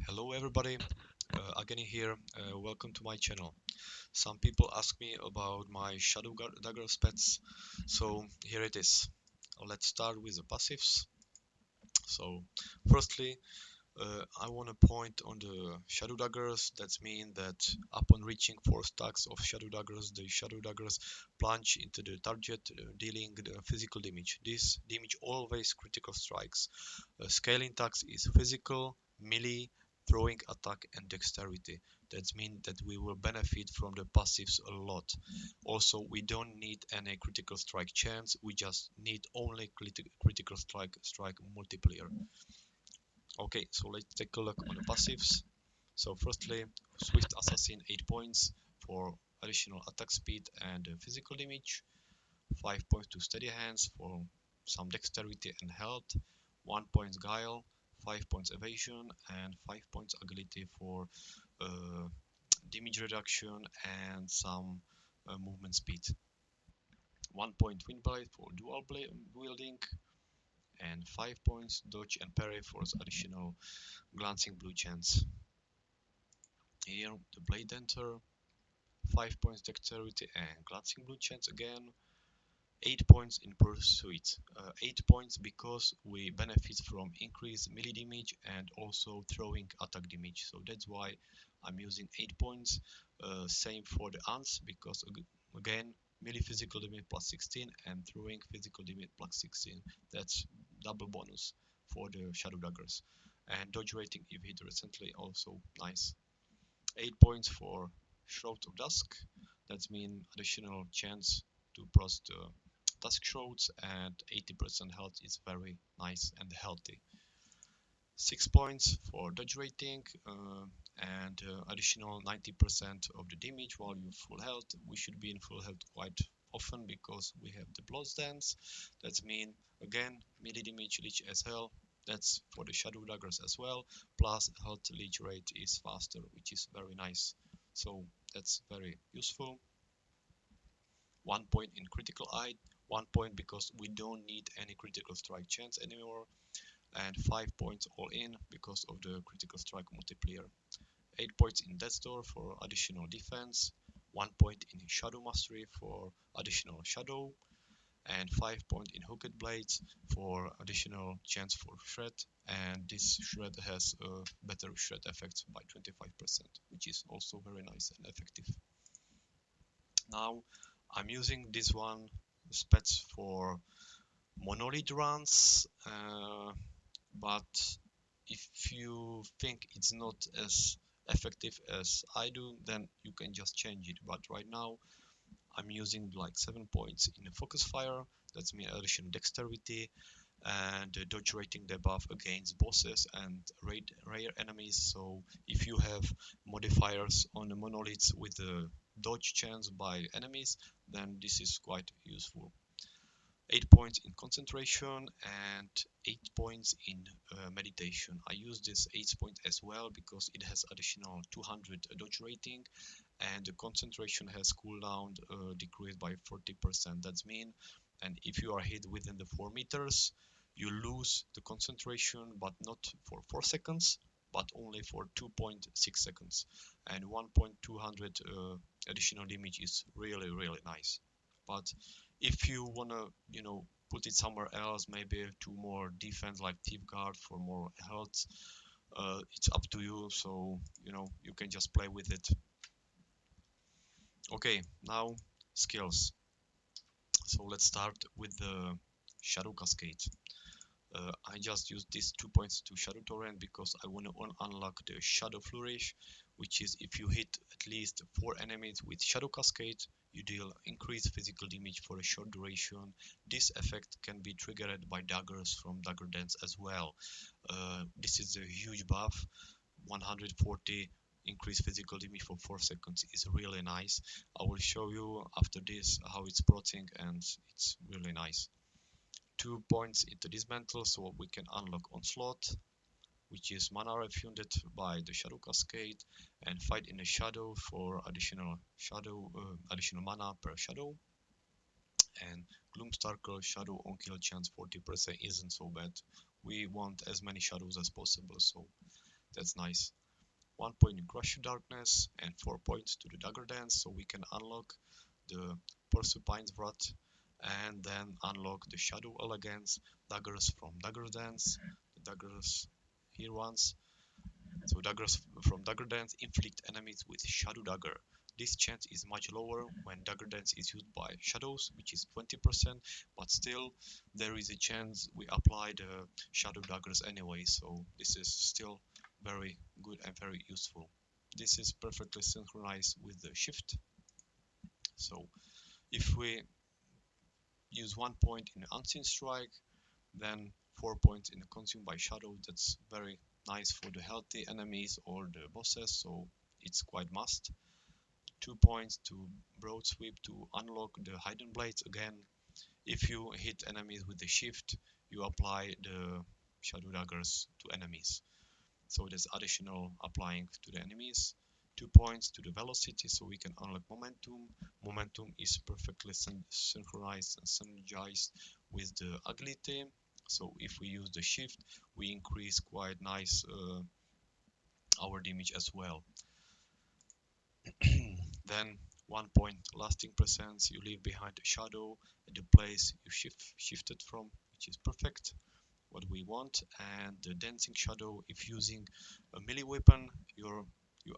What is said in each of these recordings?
Hello everybody, again here, welcome to my channel. Some people ask me about my dagger spets, so here it is. Let's start with the passives. So firstly, I want to point on the shadow daggers. That means that upon reaching 4 stacks of shadow daggers, the shadow daggers plunge into the target, dealing the physical damage. This damage always critical strikes. Scaling tax is physical, melee, throwing attack, and dexterity. That means that we will benefit from the passives a lot. Also, we don't need any critical strike chance. We just need only critical strike multiplier. Okay, so let's take a look on the passives. So firstly, Swift Assassin 8 points for additional attack speed and physical damage. 5 points to Steady Hands for some dexterity and health. 1 point Guile, 5 points Evasion, and 5 points Agility for damage reduction and some movement speed. 1 point Windblade for dual wielding, and 5 points Dodge and Parry for additional glancing blue chance. Here the Blade Enter, 5 points Dexterity and glancing blue chance again. 8 points in pursuit. 8 points because we benefit from increased melee damage and also throwing attack damage. So that's why I'm using 8 points. Same for the ants because again melee physical damage plus 16 and throwing physical damage plus 16. That's double bonus for the shadow daggers. And dodge rating if hit recently also nice. 8 points for Shroud of Dusk. That means additional chance to burst the Dusk Shrouds, and 80% health is very nice and healthy. 6 points for dodge rating and additional 90% of the damage while you're full health. We should be in full health quite often because we have the Blood Dance. That means again melee damage leech as hell. That's for the shadow daggers as well. Plus health leech rate is faster, which is very nice. So that's very useful. 1 point in critical eye, 1 point because we don't need any critical strike chance anymore, and 5 points all in because of the critical strike multiplier. 8 points in Death's Door for additional defense, 1 point in Shadow Mastery for additional shadow, and 5 points in Hooked Blades for additional chance for shred, and this shred has a better shred effect by 25%, which is also very nice and effective. Now I'm using this one spec for monolith runs, but if you think it's not as effective as I do, then you can just change it. But right now I'm using like 7 points in the focus fire. That's me additional dexterity and dodge rating debuff against bosses and rare enemies. So if you have modifiers on the monoliths with the dodge chance by enemies, then this is quite useful. 8 points in concentration and 8 points in meditation. I use this 8 point as well because it has additional 200 dodge rating, and the concentration has cooldown decreased by 40%. That's mean, and if you are hit within the 4 meters, you lose the concentration, but not for 4 seconds, but only for 2.6 seconds. And 1.200 additional damage is really nice. But if you wanna, put it somewhere else, maybe to more defense like Thief Guard for more health, it's up to you. So you can just play with it. Okay, now skills. So let's start with the Shadow Cascade. I just use these 2 points to Shadow Torrent because I want to unlock the Shadow Flourish, which is if you hit at least 4 enemies with Shadow Cascade, you deal increased physical damage for a short duration. This effect can be triggered by daggers from Dagger Dance as well. This is a huge buff. 140 increased physical damage for 4 seconds is really nice. I will show you after this how it's plotting, and it's really nice. 2 points into Dismantle, so we can unlock Onslaught, which is mana refunded by the Shadow Cascade, and Fight in the Shadow for additional mana per shadow. And Gloomstalker Shadow on kill chance 40% isn't so bad. We want as many shadows as possible, so that's nice. 1 point in Crush Darkness, and 4 points to the Dagger Dance, so we can unlock the Porcupine's Wrath, and then unlock the Shadow Elegance, daggers from Dagger Dance, the daggers here ones. So daggers from Dagger Dance inflict enemies with Shadow Dagger. This chance is much lower when Dagger Dance is used by Shadows, which is 20%, but still there is a chance we apply the Shadow Daggers anyway, so this is still very good and very useful. This is perfectly synchronized with the shift. So if we use 1 point in Unseen Strike, then 4 points in Consumed by Shadow. That's very nice for the healthy enemies or the bosses, so it's quite must. 2 points to Broad Sweep to unlock the Hidden Blades again. If you hit enemies with the shift, you apply the Shadow Daggers to enemies. So there's additional applying to the enemies. 2 points to the Velocity, so we can unlock Momentum. Momentum is perfectly synchronized and synergized with the Agility. So if we use the shift, we increase quite nice our damage as well. Then 1 point lasting presence, you leave behind a shadow at the place you shifted from, which is perfect, what we want. And the dancing shadow, if using a melee weapon, you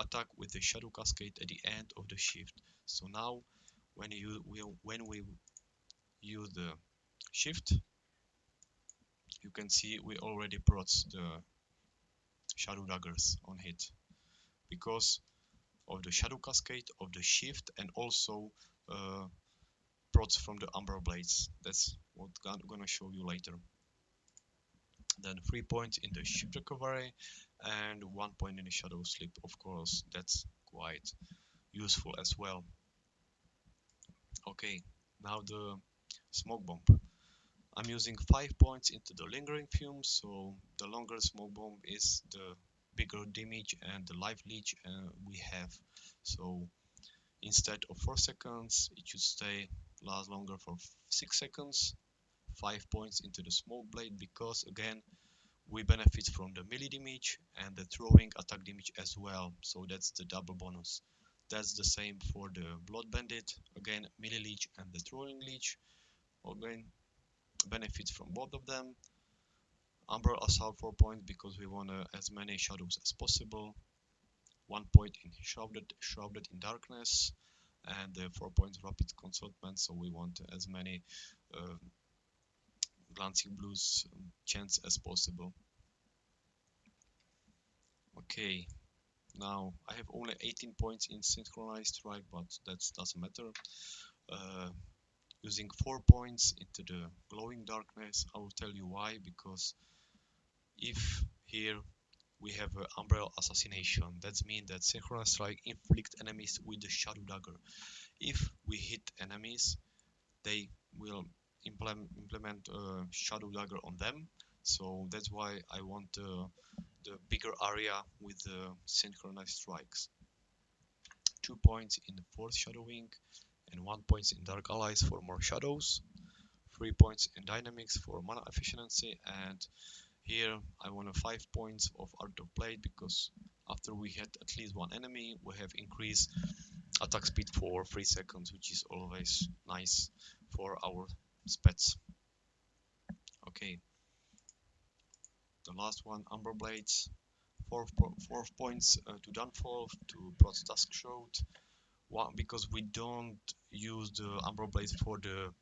attack with the shadow cascade at the end of the shift. So now when we use the shift, you can see we already brought the shadow daggers on hit because of the shadow cascade, of the shift, and also prots from the Umbral blades. That's what I'm gonna show you later. Then 3 points in the shift recovery and 1 point in the shadow sleep. Of course, that's quite useful as well. Okay, now the smoke bomb. I'm using 5 points into the lingering fume, so the longer smoke bomb is the bigger damage and the life leech we have. So instead of 4 seconds, it should last longer for 6 seconds. 5 points into the smoke blade because again we benefit from the melee damage and the throwing attack damage as well, so that's the double bonus. That's the same for the blood bandit, again melee leech and the throwing leech, again benefits from both of them. Umbral assault 4 points because we want as many shadows as possible. 1 point in shrouded in darkness, and 4 points rapid consultment, so we want as many glancing blues chance as possible. Okay, now I have only 18 points in synchronized strike, but that doesn't matter. Using 4 points into the glowing darkness, I will tell you why, because if here we have Umbral assassination, that means that synchronized strike inflict enemies with the shadow dagger. If we hit enemies, they will implement shadow dagger on them, so that's why I want the bigger area with the synchronized strikes. 2 points in the fourth shadowing and 1 point in dark allies for more shadows. 3 points in dynamics for mana efficiency, and here I want 5 points of art of blade because after we hit at least one enemy we have increased attack speed for 3 seconds, which is always nice for our spets. Okay, the last one, Umber Blades. 4 points to Downfall, to Prot's Task Shroud. One, because we don't use the Umber Blades for the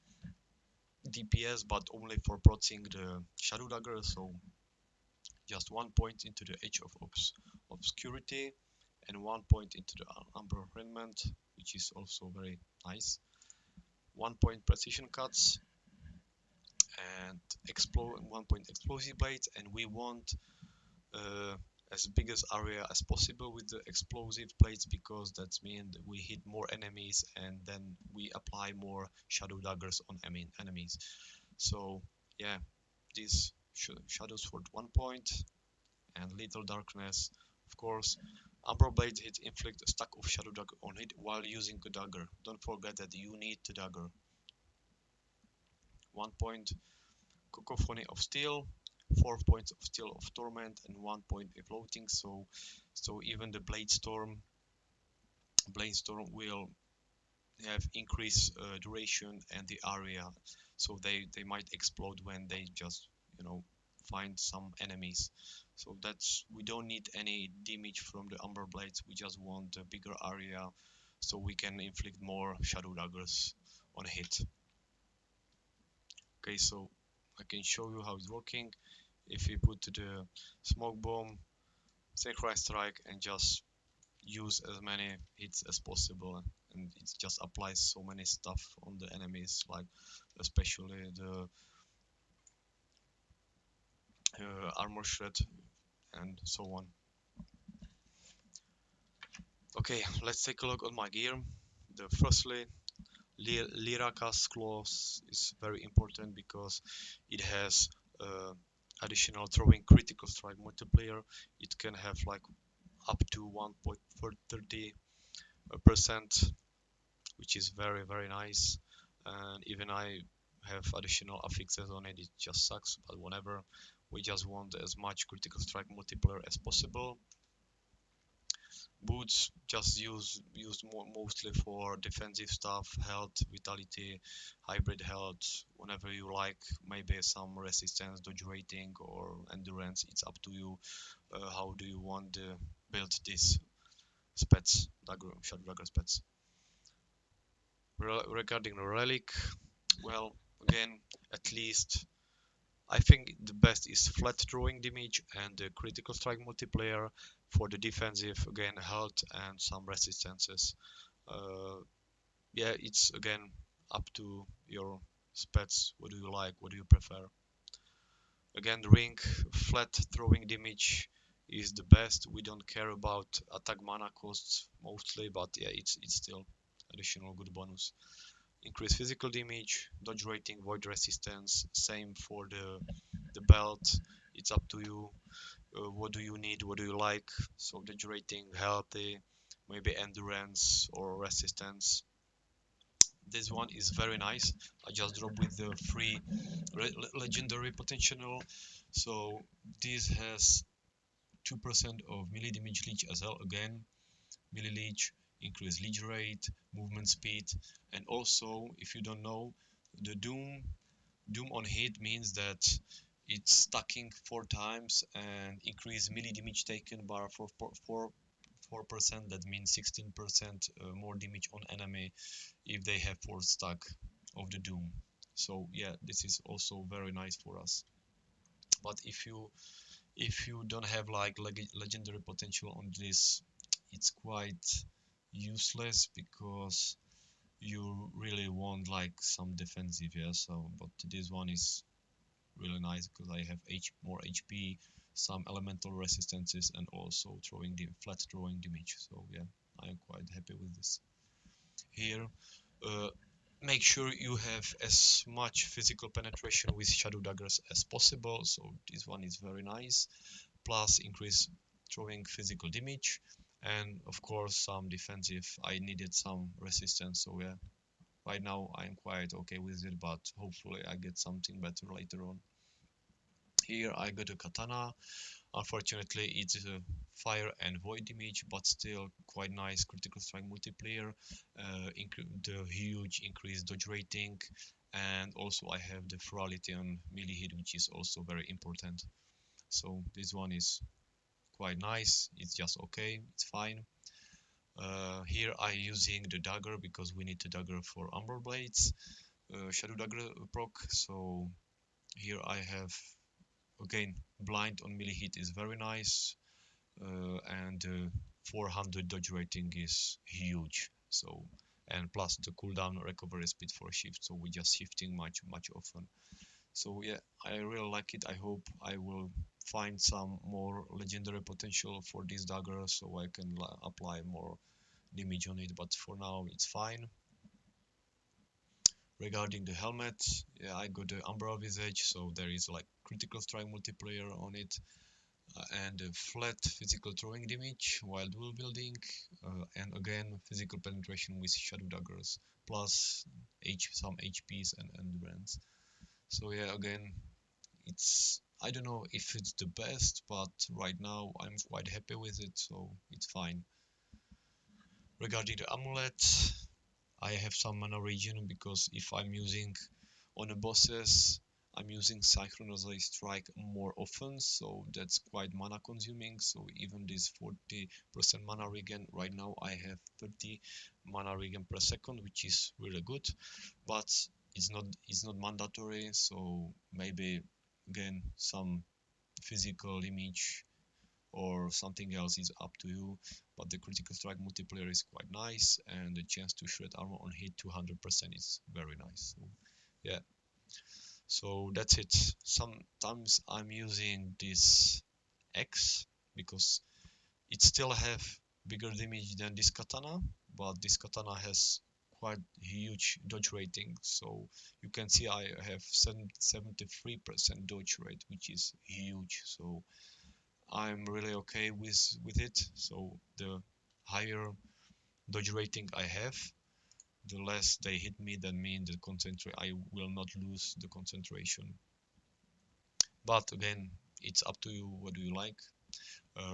DPS, but only for protsing the Shadow Dagger, so just 1 point into the Edge of Obscurity, and 1 point into the Umber Raiment, which is also very nice. 1 point Precision Cuts, and 1 point Explosive Blades, and we want as big as area as possible with the explosive blades because that means we hit more enemies and then we apply more shadow daggers on enemies. So yeah, these shadows for 1 point and little darkness. Of course, Umbral blades hit inflict a stack of shadow dagger on it while using a dagger. Don't forget that you need the dagger. 1 point Cacophony of Steel. 4 points of Steel of Torment, and 1 point of floating. So even the Blade Storm will have increased duration and the area, so they might explode when they just find some enemies. So that's, we don't need any damage from the Umbral Blades, we just want a bigger area so we can inflict more Shadow Daggers on a hit. Okay, so I can show you how it's working. If we put the Smoke Bomb, Synchronized Strike, and just use as many hits as possible, and it just applies so many stuff on the enemies, like especially the armor shred and so on. Okay, let's take a look at my gear. The firstly, Lyraka's claws is very important because it has additional throwing critical strike multiplier. It can have like up to 1.30%, which is very nice. And even I have additional affixes on it, it just sucks, but whatever. We just want as much critical strike multiplier as possible. Boots just used mostly for defensive stuff, health, vitality, hybrid health, whenever you like. Maybe some resistance, dodge rating, or endurance. It's up to you. How do you want to build this spets, shadow dagger spets? Regarding the relic, well, again, at least I think the best is flat throwing damage and the critical strike multiplier. For the defensive, again, health and some resistances. Uh, yeah, it's again up to your spets. What do you like? What do you prefer? Again, ring, flat throwing damage is the best. We don't care about attack mana costs mostly, but yeah, it's still additional good bonus. Increase physical damage, dodge rating, void resistance. Same for the belt. It's up to you. What do you need? What do you like? So dodge rating, healthy, maybe endurance or resistance. This one is very nice. I just dropped with the free legendary potential. So this has 2% of melee damage leech as well. Again, melee leech, increase leech rate, movement speed, and also, if you don't know, the Doom on hit means that it's stacking 4 times and increase melee damage taken by 4%. That means 16% more damage on enemy if they have 4 stack of the Doom. So yeah, this is also very nice for us. But if you don't have like legendary potential on this, it's quite useless because you really want like some defensive, yeah. So but this one is really nice because I have more HP, some elemental resistances, and also flat throwing damage. So yeah, I am quite happy with this. Here, uh, make sure you have as much physical penetration with shadow daggers as possible. So this one is very nice. Plus increase throwing physical damage, and of course some defensive. I needed some resistance, so yeah. Right now I'm quite okay with it, but hopefully I get something better later on. Here I got a katana. Unfortunately, it's a fire and void damage, but still quite nice critical strike multiplier. The huge increased dodge rating, and also I have the ferality on melee hit, which is also very important. So this one is quite nice. It's just okay. It's fine. Here I using the dagger because we need the dagger for Umbral Blades. Shadow dagger proc. So here I have again blind on melee hit is very nice, and 400 dodge rating is huge. So and plus the cooldown recovery speed for shift. So we're just shifting much often. So yeah, I really like it. I hope I will find some more legendary potential for this dagger so I can apply more damage on it, but for now it's fine. Regarding the helmet, yeah, I got the Umbral Visage, so there is like critical strike multiplier on it, and a flat physical throwing damage while dual wielding, and again physical penetration with shadow daggers, plus some HPs and endurance. So yeah, again, it's I don't know if it's the best, but right now I'm quite happy with it, so it's fine. Regarding the amulet, I have some mana regen because if I'm using on the bosses, I'm using Synchronized Strike more often, so that's quite mana consuming. So even this 40% mana regen, right now I have 30 mana regen per second, which is really good, but it's not mandatory. So maybe again some physical image or something else is up to you, but the critical strike multiplier is quite nice, and the chance to shred armor on hit 200% is very nice. So, yeah, so that's it. Sometimes I'm using this X because it still have bigger damage than this katana, but this katana has quite huge dodge rating, so you can see I have 73% dodge rate, which is huge. So I'm really okay with it. So the higher dodge rating I have, the less they hit me. That means the concentrate I will not lose the concentration. But again, it's up to you. What do you like?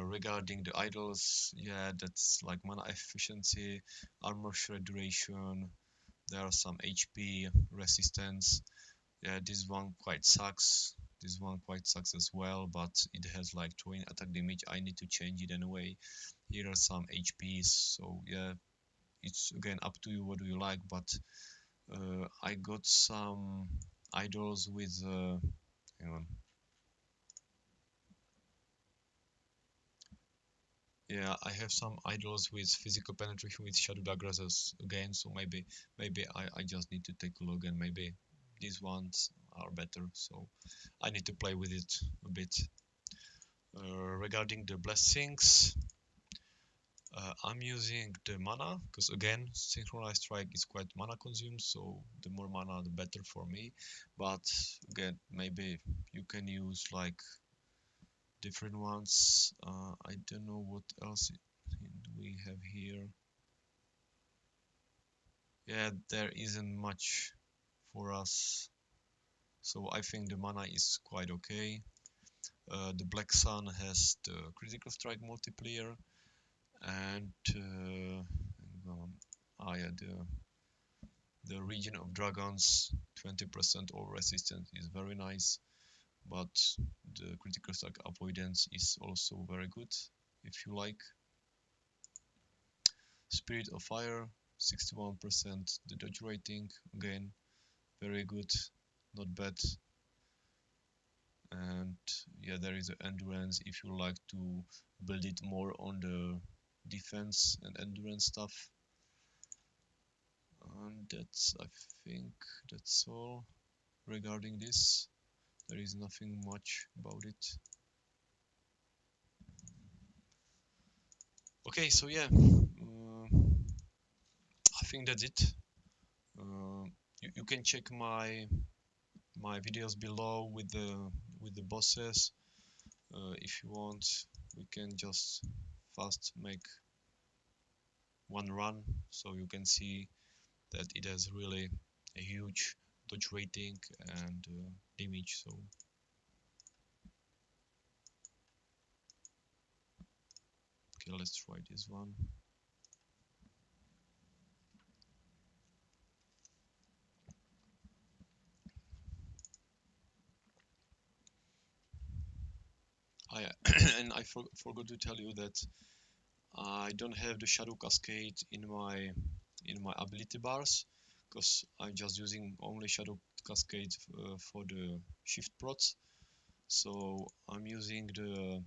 Regarding the idols, yeah, that's like mana efficiency, armor shred duration. There are some HP resistance. Yeah, this one quite sucks. This one quite sucks as well, but it has like 20 attack damage. I need to change it anyway. Here are some HPs, so yeah, it's again up to you what do you like, but I got some idols with hang on. Yeah, I have some idols with physical penetration with shadow daggers again, so maybe I just need to take a look, and maybe these ones are better, so I need to play with it a bit. Regarding the blessings, I'm using the mana because again, Synchronized Strike is quite mana consumed, so the more mana the better for me. But again, maybe you can use like different ones. I don't know what else we have here. Yeah, there isn't much for us, so I think the mana is quite okay. The Black Sun has the critical strike multiplier, and yeah, the region of dragons, 20% over resistance is very nice, but the critical strike avoidance is also very good if you like. Spirit of Fire, 61% the dodge rating, again very good, not bad. And yeah, there is endurance if you like to build it more on the defense and endurance stuff. And I think that's all regarding this. There is nothing much about it. Okay, so yeah, I think that's it. Uh, you can check my videos below with the bosses. If you want, we can just fast make one run, so you can see that it has really a huge dodge rating and damage. So okay, let's try this one. I and I forgot to tell you that I don't have the shadow cascade in my ability bars because I'm just using only shadow cascade for the shift prots. So I'm using the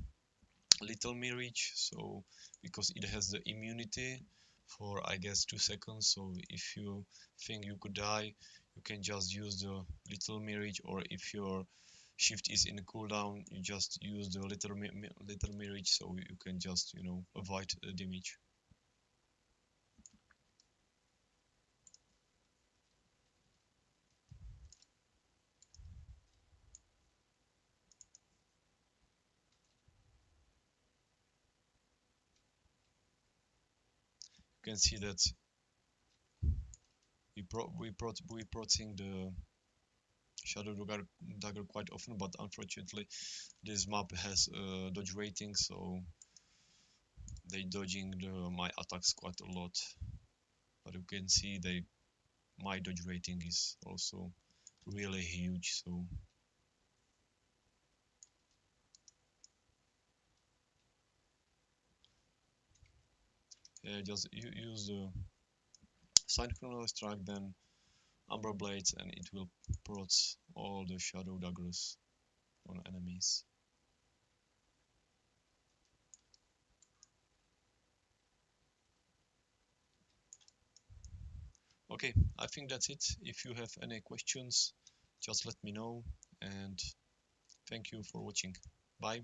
little mirage, so because it has the immunity for I guess 2 seconds. So if you think you could die, you can just use the little mirage, or if your shift is in cooldown, you just use the little mirage, so you can just avoid the damage. You can see that we processing Shadow Dagger quite often, but unfortunately this map has dodge rating, so they dodging my attacks quite a lot. But you can see my dodge rating is also really huge, so yeah, just use the Synchronized strike, then Umbral blades, and it will proc all the shadow daggers on enemies. Okay, I think that's it. If you have any questions, just let me know, and thank you for watching. Bye.